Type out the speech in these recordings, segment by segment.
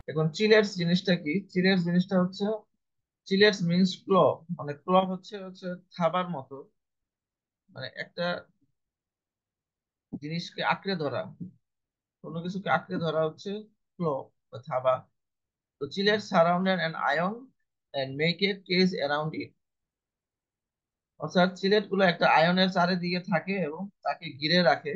এখন চিলেটস জিনিসটা কি? চিলেটস জিনিসটা হচ্ছে, চিলেটস মিন্স ক্ল, মানে ক্ল হচ্ছে হচ্ছে থাবার মতো, মানে একটা জিনিসকে আঁকড়ে ধরা, কোনো কিছুকে আঁকড়ে ধরা হচ্ছে ক্ল বা থাবা। তো chelates surrounded an ion and make a cage around it. অর্থাৎ চিলেট গুলো একটা আয়নের চারিদিকে থাকে এবং তাকে ঘিরে রাখে।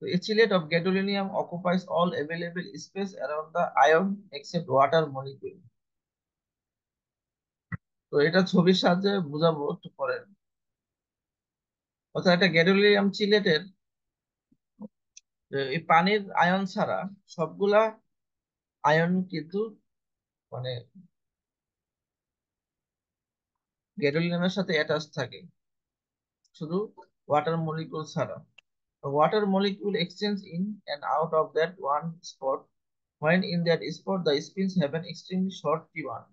So a chillate of gadolinium occupies all available space around the ion except water molecule. তো এটা ছবির সাহায্যে বোঝাবো একটু পরে। অর্থাৎ একটা গ্যাডোলিনিয়াম চিলেটের এই পানির আয়ন ছাড়া সবগুলা আয়ন কিন্তু মানে গ্যাডোলিনিয়ামের সাথে অ্যাটাচ থাকে, শুধু ওয়াটার মলিকিউল ছাড়া। Water molecule exchange in and out of that one spot, when in that spot the spins have an extremely short T1.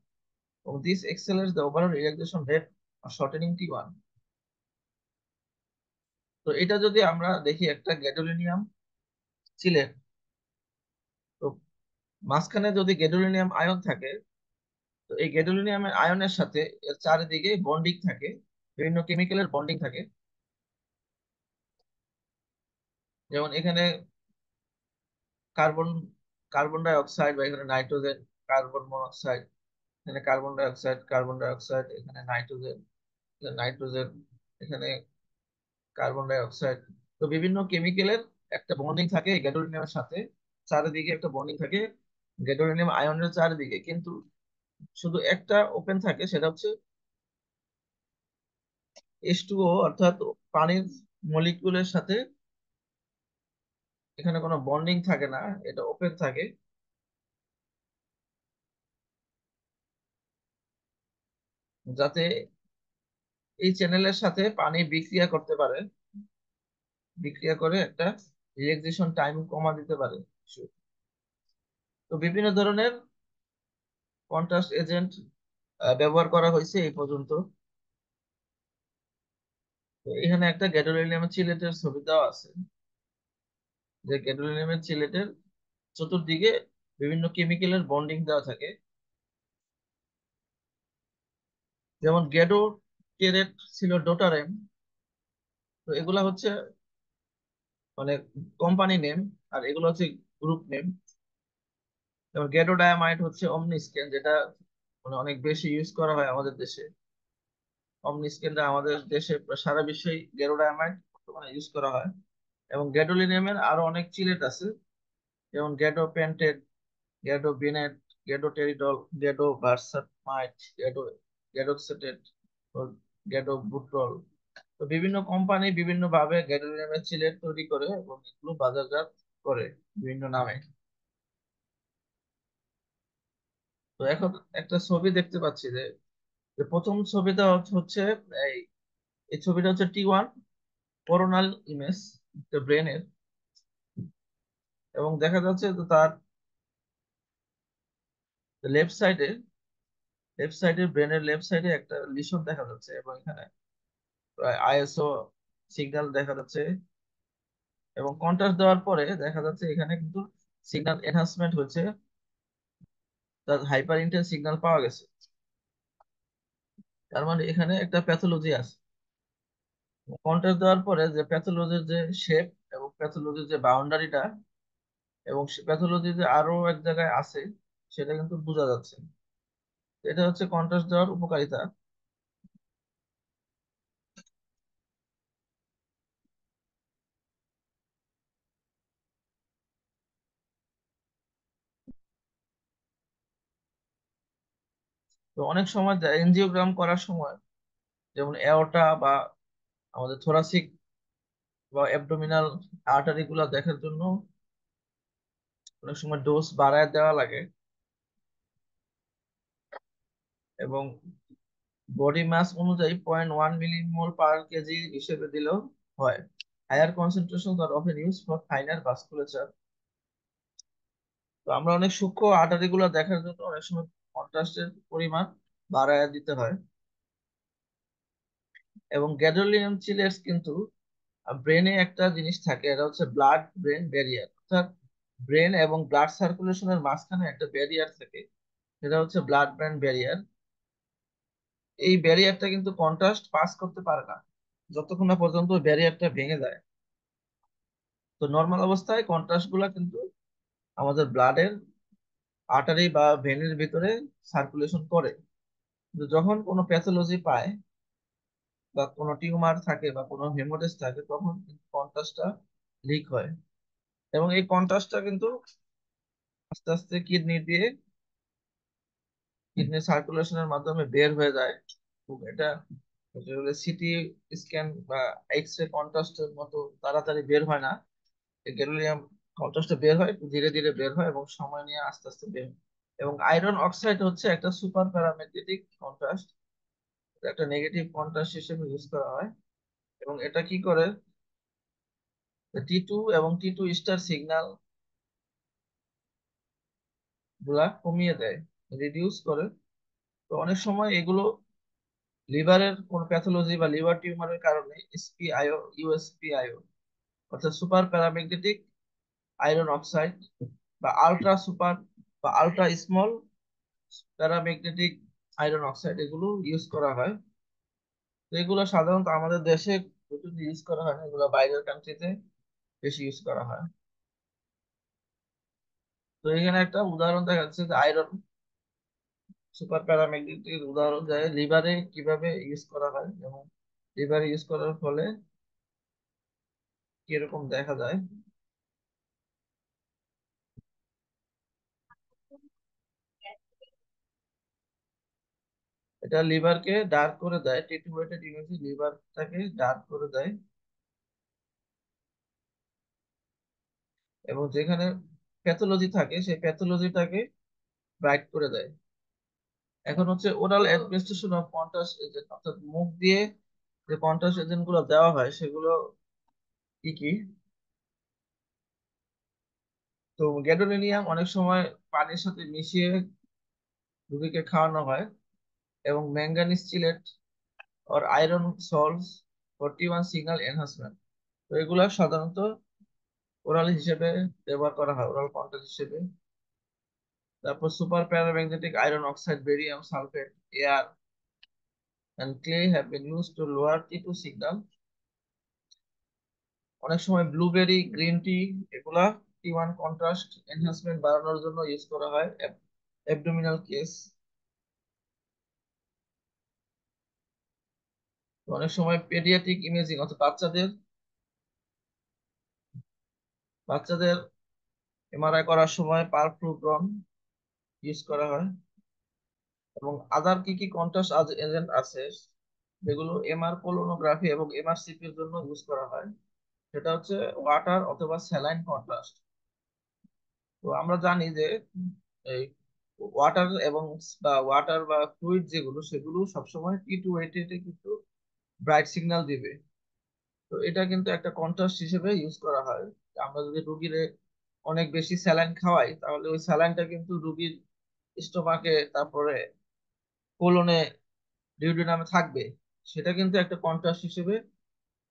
This accelerates the overall relaxation rate or shortening T1. তো এটা যদি আমরা দেখি একটা gadolinium Sylhet, তো মাঝখানে যদি gadolinium ion থাকে, তো এই গ্যাডোলিনিয়ামের আয়নের সাথে এর চারিদিকে বন্ডিং থাকে, বিভিন্ন কেমিক্যালের বন্ডিং থাকে। যেমন এখানে কার্বন কার্বন ডাই অক্সাইড, বা এখানে নাইট্রোজেন, কার্বন মনোক্সাইড, এখানে carbon die oxide, carbon die oxide, এখানে নাইট্রোজেন, নাইট্রোজেন, এখানে কার্বন ডাই অক্সাইড। তো বিভিন্ন কেমিক্যালের একটা বন্ডিং থাকে গ্যাডোলিনিয়ামের সাথে, চারিদিকে একটা বন্ডিং থাকে গ্যাডোলিনিয়াম আয়নের চারিদিকে, কিন্তু শুধু একটা ওপেন থাকে, সেটা হচ্ছে H2O, অর্থাৎ পানির মলিকিউলের সাথে এখানে কোনো বন্ডিং থাকে না, এটা ওপেন থাকে, যাতে এই চ্যানেলের সাথে পানি বিক্রিয়া করতে পারে, বিক্রিয়া করে একটা রিল্যাক্সেশন টাইম কমা দিতে পারে। তো বিভিন্ন ধরনের কন্ট্রাস্ট এজেন্ট ব্যবহার করা হয়েছে এই পর্যন্ত। তো এখানে একটা গ্যাডোলিনিয়ামের চিলেটের ছবি দেওয়া আছে, যে গ্যাডোলিনিয়ামের চিলেটের চতুর্দিকে বিভিন্ন কেমিক্যালের বন্ডিং দেওয়া থাকে। যেমন গ্যাডো টেরেট ছিল ডোটারেম। তো এগুলা হচ্ছে মানে কোম্পানি নেম, আর এগুলো হচ্ছে গ্রুপ নেম। যেমন গ্যাডো ডায়ামাইড হচ্ছে অমনিস্কেন, যেটা মানে অনেক বেশি ইউজ করা হয় আমাদের দেশে। অমনিস্কেনটা আমাদের দেশে প্রায় সারা বিশ্বেই গ্যাডো ডায়ামাইড বর্তমানে ইউজ করা হয়। এবং গ্যাডোলিনিয়ামের আরো অনেক চিলেট আছে, যেমন গ্যাডো পেন্টেড, গ্যাডো বিনেট, গ্যাডো টেরিডল, গ্যাডো ভার্সামাইট, গ্যাডো গ্যাডোক্সেটেড, গ্যাডো বুট্রল। তো বিভিন্ন কোম্পানি বিভিন্ন ভাবে গ্যাডোলিনামের চিলেট তৈরি করে এবং এগুলো বাজারজাত করে বিভিন্ন নামে। তো এখন একটা ছবি দেখতে পাচ্ছি, যে যে প্রথম ছবিটা হচ্ছে এই এই ছবিটা হচ্ছে T1 করোনাল ইমেজ ব্রেনের। এবং দেখা যাচ্ছে যে তার লেফট সাইডে, লেফট সাইডে ব্রেনের লেফট সাইডে একটা লিশন দেখা যাচ্ছে, এবং এখানে আইএসও সিগন্যাল দেখা যাচ্ছে। এবং কন্ট্রাস্ট দেওয়ার পরে দেখা যাচ্ছে এখানে কিন্তু সিগন্যাল এনহান্সমেন্ট হচ্ছে, তার হাইপার ইন্টেন্স সিগন্যাল পাওয়া গেছে। তার মানে এখানে একটা প্যাথোলজি আছে। কন্ট্রাস্ট দেওয়ার পরে যে প্যাথোলজির যে শেপ এবং প্যাথোলজির যে বাউন্ডারিটা এবং প্যাথোলজি যে আরো এক জায়গায় আছে, সেটা কিন্তু বোঝা যাচ্ছে। এটা হচ্ছে কন্ট্রাস্ট দেওয়ার উপকারিতা। তো অনেক সময় এনজিওগ্রাম করার সময়, যেমন এওটা বা আমাদের থোরাসিক বা অ্যাবডোমিনাল আর্টারি গুলা দেখার জন্য অনেক সময় ডোজ বাড়ায় দেওয়া লাগে। এবং বডি মাস অনুযায়ী 0.1 মিলিমোল পার কেজি হিসেবে দিলেও হয়। Higher concentration are often use for finer vasculature. তো আমরা অনেক সূক্ষ্ম আর্টারি গুলো দেখার জন্য অনেক সময় কন্ট্রাস্টের পরিমাণ বাড়ায় দিতে হয়। এবং গ্যাডোলিনিয়াম চিলেটস কিন্তু ব্রেনে একটা জিনিস থাকে, এটা হচ্ছে ব্লাড ব্রেন ব্যারিয়ার। অর্থাৎ ব্রেন এবং ব্লাড সার্কুলেশনের মাঝখানে একটা ব্যারিয়ার থাকে, সেটা হচ্ছে ব্লাড ব্রেন ব্যারিয়ার। এই ব্যারিয়ারটা কিন্তু কন্ট্রাস্ট পাস করতে পারে না যতক্ষণ না পর্যন্ত ব্যারিয়ারটা ভেঙে যায়। তো নর্মাল অবস্থায় কন্ট্রাস্ট গুলা কিন্তু আমাদের ব্লাডের আর্টারি বা ভেনের ভিতরে সার্কুলেশন করে। কিন্তু যখন কোনো প্যাথোলজি পায় বা কোনো টিউমার থাকে বা কোনো হেমোরেজ থাকে, তখন কিন্তু কন্ট্রাস্টটা লিক হয়, এবং এই কন্ট্রাস্টটা কিন্তু আস্তে আস্তে কিডনি সার্কুলেশনের মাধ্যমে বের হয়ে যায়। এবং এটা সিটি স্ক্যান বা এক্স রে কন্ট্রাস্টের মতো তাড়াতাড়ি বের হয় না। এই গ্যাডোলিয়াম কন্ট্রাস্টে বের হয়, একটু ধীরে ধীরে বের হয় এবং সময় নিয়ে আস্তে আস্তে বের হয়। এবং আয়রন অক্সাইড হচ্ছে একটা সুপার প্যারাম্যাগনেটিক কন্ট্রাস্ট, একটা নেগেটিভ কন্ট্রাস্ট হিসেবে ইউজ করা হয়। এবং এটা কি করে, T2 এবং T2 স্টার সিগন্যাল গুলা কমিয়ে দেয়, রিডিউস করে। তো অনেক সময় এগুলো লিভারের কোন প্যাথোলজি বা লিভার টিউমারের কারণে এসপিআইও, ইউএসপিআইও অর্থাৎ সুপার প্যারাম্যাগনেটিক আয়রন অক্সাইড বা আলট্রা সুপার বা ultra small paramagnetic iron oxide এগুলো ইউজ করা হয়। তো এগুলো সাধারণত আমাদের দেশে প্রচুর ইউজ করা হয় না, এগুলো বাইরের কান্ট্রিতে বেশি ইউজ করা হয়। তো এখানে একটা উদাহরণ দেখা যাচ্ছে যে আয়রন সুপার প্যারাম্যাগনেটিক উদাহরণ যায় লিভারে কিভাবে ইউজ করা হয়, এবং লিভারে ইউজ করার ফলে কিরকম দেখা যায়। এটা লিভারকে ডার্ক করে দেয়, টিটুয়েটেড ইমেজে লিভারটাকে ডার্ক করে দেয়, এবং যেখানে প্যাথোলজি থাকে সেই প্যাথোলজিটাকে ব্রাইট করে দেয়। এখন হচ্ছে oral administration of contrast agent, অর্থাৎ মুখ দিয়ে যে কন্ট্রাস্ট এজেন্ট গুলো দেওয়া হয় সেগুলো কি কি। তো গ্যাডোলিনিয়াম অনেক সময় পানির সাথে মিশিয়ে রোগীকে খাওয়ানো হয়, এবং manganese Sylhet or iron salts 41 signal enhancement। তো এগুলা সাধারণত ওরাল হিসেবে ব্যবহার করা হয়, ওরাল কন্ট্রাস্ট হিসেবে। তারপর super paramagnetic iron oxide, barium sulphate, air and clay have been used to lower T2 signal। অনেক সময় ব্লুবেরি, গ্রিন টি এগুলা T1 কন্ট্রাস্ট এনহান্সমেন্ট বাড়ানোর জন্য ইউজ করা হয়। অ্যাবডোমিনাল কেস, অনেক সময় পেডিয়াট্রিক ইমেজিং অর্থাৎ বাচ্চাদের এমআরআই করার সময় পারফ্লুভ্রন ইউজ করা হয়। এবং আদার কি কি কন্ট্রাস্ট এজেন্ট আছে যেগুলো এমআর কোলোনোগ্রাফি এবং এমআরসিপি এর জন্য ইউজ করা হয়, সেটা হচ্ছে ওয়াটার অথবা স্যালাইন কন্ট্রাস্ট। তো আমরা জানি যে এই ওয়াটার এবং ওয়াটার বা ফ্লুইড যেগুলো সেগুলো সবসময় T288 কিন্তু ব্রাইট সিগন্যাল দিবে। তো এটা কিন্তু একটা কন্ট্রাস্ট হিসেবে ইউজ করা হয়। আমরা যদি রুগীর অনেক বেশি স্যালাইন খাওয়াই, তাহলে ওই স্যালাইনটা কিন্তু রুগীর স্টোমাকে, তারপরে কোলনে, ডিউডিনামে থাকবে, সেটা কিন্তু একটা কন্ট্রাস্ট হিসেবে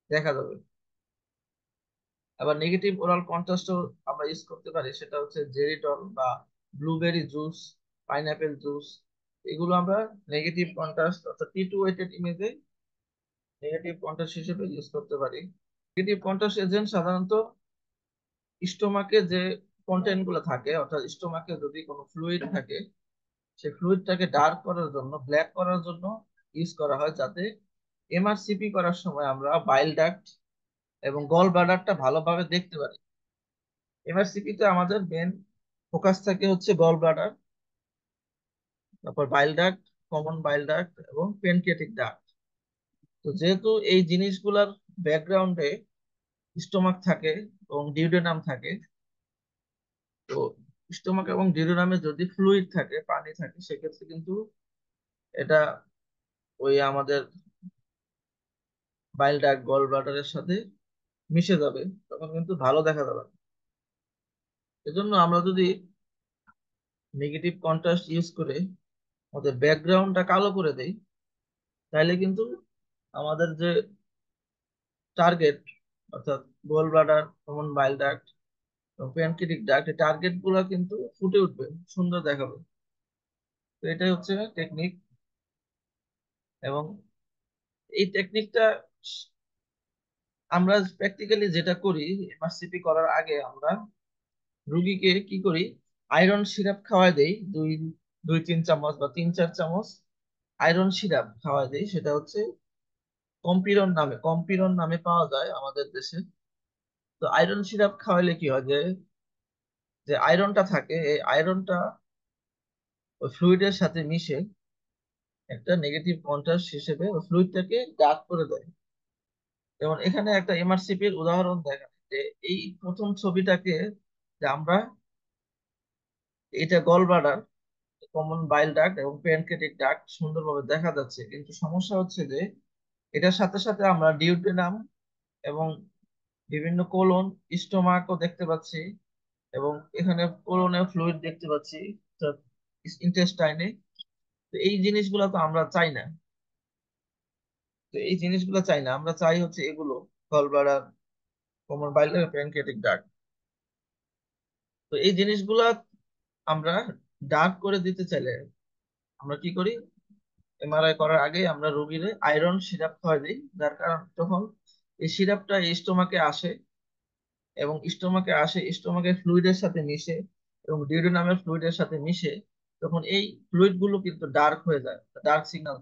দেখা যাবে। আবার নেগেটিভ ওরাল কন্ট্রাস্টও আমরা ইউজ করতে পারি, সেটা হচ্ছে জেরিটল বা ব্লুবেরি জুস, পাইনাপেল জুস। এগুলো আমরা নেগেটিভ কন্ট্রাস্ট অর্থাৎ T288 ইমেজে নেগেটিভ কন্ট্রাস্ট হিসেবে ইউজ করতে পারি। নেগেটিভ কন্ট্রাস্ট এজেন্ট সাধারণত স্টোমাকে যে কন্টেন্ট গুলো থাকে, অর্থাৎ স্টোমাকে যদি কোনো ফ্লুইড থাকে সেই ফ্লুইডটাকে ডার্ক করার জন্য, ব্ল্যাক করার জন্য ইউজ করা হয়, যাতে এমআরসিপি করার সময় আমরা বাইল ডাক্ট এবং গল ব্লাডারটা ভালোভাবে দেখতে পারি। এমআরসিপি তে আমাদের মেন ফোকাস থাকে হচ্ছে গল ব্লাডার, তারপর বাইল ডাক্ট, কমন বাইল ডাক্ট এবং পেনক্রিয়াটিক ডাক্ট। তো যেহেতু এই জিনিসগুলার ব্যাকগ্রাউন্ডে স্টোমাক থাকে এবং ডিউডেনাম থাকে, তো স্টোমাক এবং ডিউডেনামে যদি ফ্লুইড থাকে, পানি থাকে, সেক্ষেত্রে কিন্তু এটা ওই আমাদের বাইল ডাক্ট, গল ব্লাডারের সাথে মিশে যাবে, তখন কিন্তু ভালো দেখা যাবে না। এজন্য আমরা যদি নেগেটিভ কন্ট্রাস্ট ইউজ করে আমাদের ব্যাকগ্রাউন্ডটা কালো করে দেই, তাহলে কিন্তু আমাদের যে টার্গেট অর্থাৎ gall bladder, common bile duct pancreatic duct, target গুলা কিন্তু ফুটে উঠবে, সুন্দর দেখাবে। তো এটাই হচ্ছে টেকনিক। এবং এই টেকনিকটা আমরা প্র্যাকটিক্যালি যেটা করি, এমআরসিপি করার আগে আমরা রুগীকে কি করি, আয়রন সিরাপ খাওয়াই দেই, দুই দুই তিন চামচ বা 3-4 চামচ আয়রন সিরাপ খাওয়াই দেই। সেটা হচ্ছে কম্পিরন নামে পাওয়া যায় আমাদের দেশে। তো আয়রন সিরাপ খাওয়াইলে কি হয়, যে যে আয়রনটা থাকে, এই আয়রনটা ওই ফ্লুইডের সাথে মিশে একটা নেগেটিভ কন্ট্রাস্ট হিসেবে ওই ফ্লুইডটাকে ডার্ক করে দেয়। যেমন এখানে একটা এমআরসিপির উদাহরণ দেখেন, যে এই প্রথম ছবিটাকে, যে আমরা, এটা gall bladder, common bile duct এবং প্যানক্রিয়াটিক ডাক্ট সুন্দরভাবে দেখা যাচ্ছে, কিন্তু সমস্যা হচ্ছে যে এটার সাথে সাথে আমরা ডিউটেনাম এবং বিভিন্ন কোলন, স্টোমাকও দেখতে পাচ্ছি, এবং এখানে কোলনে ফ্লুইড দেখতে পাচ্ছি ইন্টেস্টাইনে। তো এই জিনিসগুলো তো আমরা চাই না। তো এই জিনিসগুলো চাই না, আমরা চাই হচ্ছে এগুলো, গল ব্লাডার, কমন বাইল প্যানক্রিয়াটিক ডাক্ট। তো এই জিনিসগুলা আমরা ডার্ক করে দিতে চাইলে আমরা কি করি, এমআরআই করার আগে আমরা রোগীর আয়রন সিরাপ খাওয়াই দিই, যার কারণ তখন এই সিরাপটা স্টোমাকে আসে, এবং স্টোমাকের ফ্লুইডের সাথে মিশে, এবং ডিউওডেনামের ফ্লুইডের সাথে মিশে, তখন এই ফ্লুইড গুলো কিন্তু ডার্ক হয়ে যায়, ডার্ক সিগন্যাল।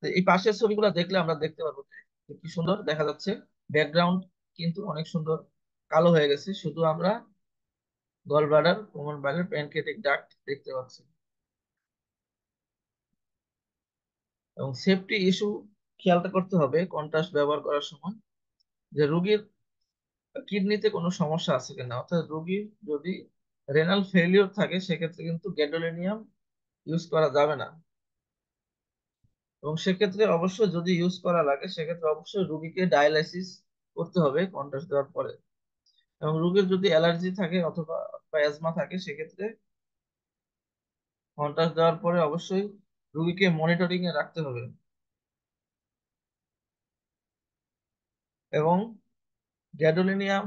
এই পাশের ছবিগুলো দেখলে আমরা দেখতে পারবো যে কি সুন্দর দেখা যাচ্ছে, ব্যাকগ্রাউন্ড কিন্তু অনেক সুন্দর কালো হয়ে গেছে, শুধু আমরা গল ব্লাডার, কমন বাইলের প্যানক্রিয়াটিক ডাক্ট দেখতে পাচ্ছি। এবং সেফটি ইস্যু খেয়ালটা করতে হবে কন্ট্রাস্ট ব্যবহার করার সময়, যে রোগীর কিডনিতে কোনো সমস্যা আছে কিনা, অর্থাৎ রোগীর যদি রেনাল ফেলিওর থাকে সেক্ষেত্রে কিন্তু গ্যাডোলিনিয়াম ইউজ করা যাবে না। এবং সেক্ষেত্রে অবশ্যই যদি ইউজ করা লাগে সেক্ষেত্রে অবশ্যই রোগীকে ডায়ালাইসিস করতে হবে কন্ট্রাস্ট দেওয়ার পরে। এবং রোগীর যদি অ্যালার্জি থাকে অথবা অ্যাজমা থাকে সেক্ষেত্রে কন্ট্রাস্ট দেওয়ার পরে অবশ্যই রোগীকে মনিটরিং এ রাখতে হবে। এবং গ্যাডোলিনিয়াম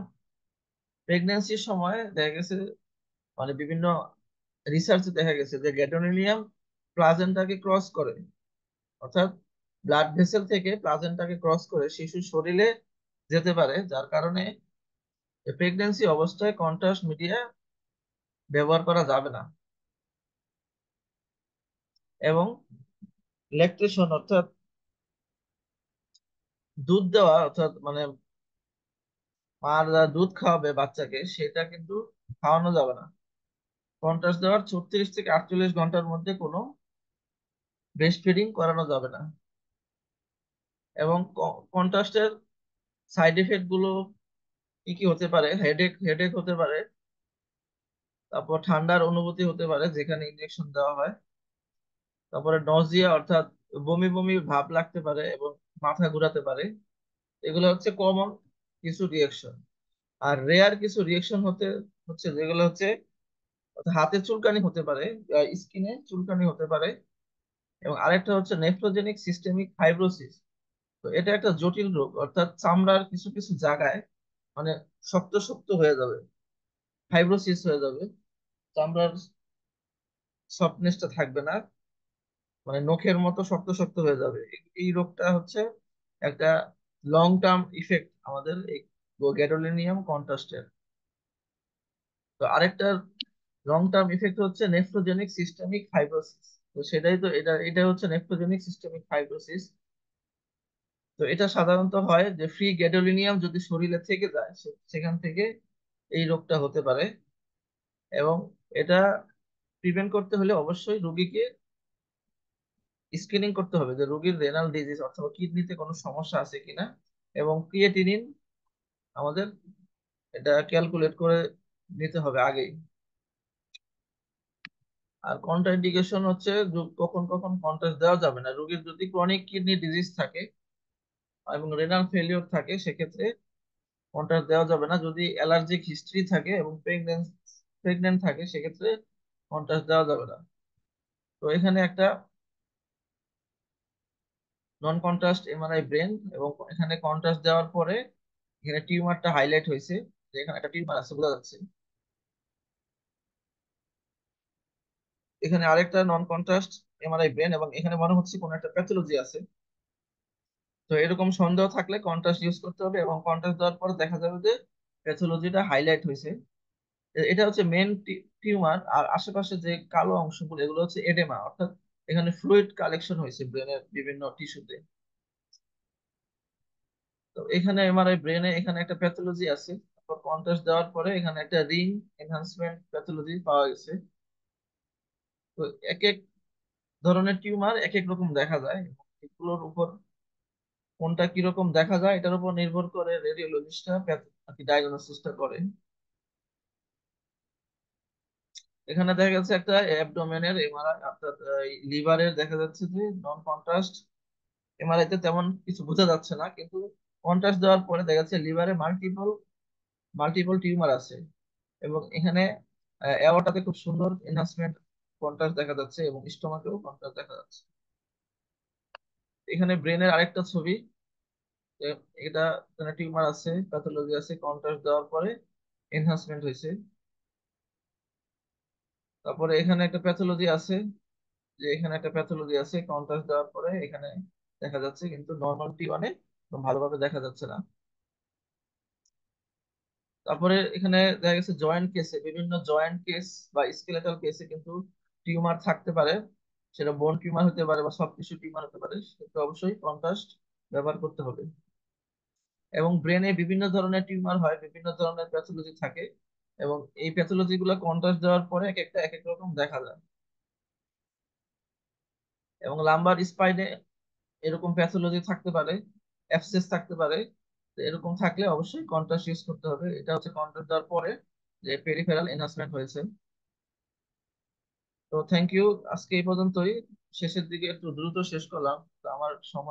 প্রেগন্যান্সির সময় দেখা গেছে, মানে বিভিন্ন রিসার্চে দেখা গেছে যে গ্যাডোলিনিয়াম প্লাজেন্টাকে ক্রস করে, অর্থাৎ ব্লাড ভেসেল থেকে প্লাজেন্টাকে ক্রস করে শিশুর শরীরে যেতে পারে, যার কারণে প্রেগন্যান্সি অবস্থায় কন্ট্রাস্ট মিডিয়া ব্যবহার করা যাবে না। এবং ল্যাকটেশন, অর্থাৎ দুধ দেওয়া, অর্থাৎ মানে মার যা দুধ খাওয়াবে বাচ্চাকে সেটা কিন্তু খাওয়ানো যাবে না। কন্ট্রাস্ট দেওয়ার 36 থেকে 48 ঘন্টার মধ্যে কোনো ব্রেস্ট ফিডিং করানো যাবে না। এবং কন্ট্রাস্টের সাইড এফেক্ট গুলো কি কি হতে পারে, হেডেক হেডেক হতে পারে, তারপর ঠান্ডার অনুভূতি হতে পারে যেখানে ইনজেকশন দেওয়া হয়, তারপরে নজিয়া অর্থাৎ বমি বমি ভাব লাগতে পারে এবং মাথা ঘোরাতে পারে। এগুলো হচ্ছে কমন কিছু রিয়েকশন। আর রেয়ার কিছু রিয়েকশন হচ্ছে যেগুলো হচ্ছে, অর্থাৎ হাতে চুলকানি হতে পারে, স্কিনে চুলকানি হতে পারে। এবং আরেকটা হচ্ছে নেফ্রোজেনিক সিস্টেমিক ফাইব্রোসিস। তো এটা একটা জটিল রোগ, অর্থাৎ চামড়ার কিছু কিছু জায়গায় মানে শক্ত শক্ত হয়ে যাবে, ফাইব্রোসিস হয়ে যাবে, চামড়ার সফটনেসটা থাকবে না, মানে নখের মতো শক্ত শক্ত হয়ে যাবে। এই রোগটা হচ্ছে একটা লং টার্ম ইফেক্ট আমাদের এই গ্যাডোলিনিয়াম কন্ট্রাস্টের। তো আরেকটা লং টার্ম ইফেক্ট হচ্ছে নেফ্রোজেনিক সিস্টেমিক ফাইব্রোসিস। তো সেটাই তো, এটা হচ্ছে নেফ্রোজেনিক সিস্টেমিক ফাইব্রোসিস। তো এটা সাধারণত হয় যে ফ্রি গ্যাডোলিনিয়াম যদি শরীরে থেকে যায় সেখান থেকে এই রোগটা হতে পারে। এবং এটা প্রিভেন্ট করতে হলে অবশ্যই রোগীকে স্ক্রিনিং করতে হবে যে রোগীর রেনাল ডিজিজ অথবা কিডনিতে কোনো সমস্যা আছে কিনা, এবং ক্রিয়েটিনিন আমাদের এটা ক্যালকুলেট করে নিতে হবে আগেই। আর কন্ট্রাইন্ডিকেশন হচ্ছে কখন কখন কন্ট্রাস্ট দেওয়া যাবে না, রোগীর যদি ক্রনিক কিডনি ডিজিজ থাকে এবং রেনাল ফেলিওর থাকে সেক্ষেত্রে কন্ট্রাস্ট দেওয়া যাবে না। যদি অ্যালার্জিক হিস্ট্রি থাকে এবং প্রেগনেন্ট থাকে সেক্ষেত্রে কন্ট্রাস্ট দেওয়া যাবে না। তো এখানে একটা নন কন্ট্রাস্ট এমআরআই ব্রেন, এবং এখানে কন্ট্রাস্ট দেওয়ার পরে এখানে টিউমারটা হাইলাইট হয়েছে, যে এখানে একটা টিউমার আছে বোঝা যাচ্ছে। এখানে আরেকটা নন কন্ট্রাস্ট এমআরআই ব্রেন, এবং এখানে মনে হচ্ছে কোনো একটা প্যাথোলজি আছে। তো এরকম সন্দেহ থাকলে কন্ট্রাস্ট ইউজ করতে হবে, এবং কন্ট্রাস্ট দেওয়ার পর দেখা যাবে যে প্যাথোলজিটা হাইলাইট হয়েছে। এটা হচ্ছে মেন টিউমার, আর আশেপাশে যে কালো অংশগুলো এগুলো হচ্ছে এডেমা, অর্থাৎ এখানে ফ্লুইড কালেকশন হয়েছে ব্রেনের বিভিন্ন টিস্যুতে। তো এখানে এমআরআই ব্রেনে এখানে একটা প্যাথোলজি আছে, তারপর কন্ট্রাস্ট দেওয়ার পরে এখানে একটা রিং এনহান্সমেন্ট প্যাথোলজি পাওয়া গেছে। তো এক এক ধরনের টিউমার এক এক রকম দেখা যায়, এবং এগুলোর উপর কোনটা কিরকম দেখা যায় এটার উপর নির্ভর করে রেডিওলজিস্টরা আর কি ডায়াগনোসিসটা করে। এখানে দেখা যাচ্ছে একটা অ্যাবডোমেনের এমআরআই, অর্থাৎ লিভারের দেখা যাচ্ছে যে নন কন্ট্রাস্ট এমআরআই তে তেমন কিছু বোঝা যাচ্ছে না, কিন্তু কন্ট্রাস্ট দেওয়ার পরে দেখা যাচ্ছে লিভারে মাল্টিপল মাল্টিপল টিউমার আছে। এবং এখানে অ্যাওর্টাতে খুব সুন্দর এনহান্সমেন্ট কন্ট্রাস্ট দেখা যাচ্ছে, এবং স্টোমাকেও কন্ট্রাস্ট দেখা যাচ্ছে। এখানে ব্রেনের আরেকটা ছবি, যে এটা এখানে টিউমার আছে, প্যাথোলজি আছে, কন্ট্রাস্ট দেওয়ার পরে এনহান্সমেন্ট হয়েছে। তারপরে এখানে একটা প্যাথোলজি আছে, যে এখানে একটা প্যাথোলজি আছে, কন্ট্রাস্ট দেওয়ার পরে এখানে দেখা যাচ্ছে, কিন্তু নর্মাল টিউমারে ভালোভাবে দেখা যাচ্ছে না। তারপরে এখানে দেখা গেছে জয়েন্ট কেসে, বিভিন্ন জয়েন্ট কেস বা স্কেলেটাল কেসে কিন্তু টিউমার থাকতে পারে। সেটা বোন টিউমার হতে পারে বা সফট টিস্যু টিউমার হতে পারে, সেটা অবশ্যই কন্ট্রাস্ট ব্যবহার করতে হবে। এবং ব্রেনে বিভিন্ন ধরনের টিউমার হয়, বিভিন্ন ধরনের প্যাথোলজি থাকে, এবং এই প্যাথোলজি গুলো কন্ট্রাস্ট দেওয়ার পরে এক একটা এক এক রকম দেখা যায়। এবং লাম্বার স্পাইনে এরকম প্যাথোলজি থাকতে পারে, অ্যাবসেস থাকতে পারে। তো এরকম থাকলে অবশ্যই কন্ট্রাস্ট ইউজ করতে হবে। এটা হচ্ছে কন্ট্রাস্ট দেওয়ার পরে যে পেরিফেরাল এনহান্সমেন্ট হয়েছে। তো থ্যাংক ইউ, আজকে এই পর্যন্তই। শেষের দিকে একটু দ্রুত শেষ করলাম, তো আমার সময়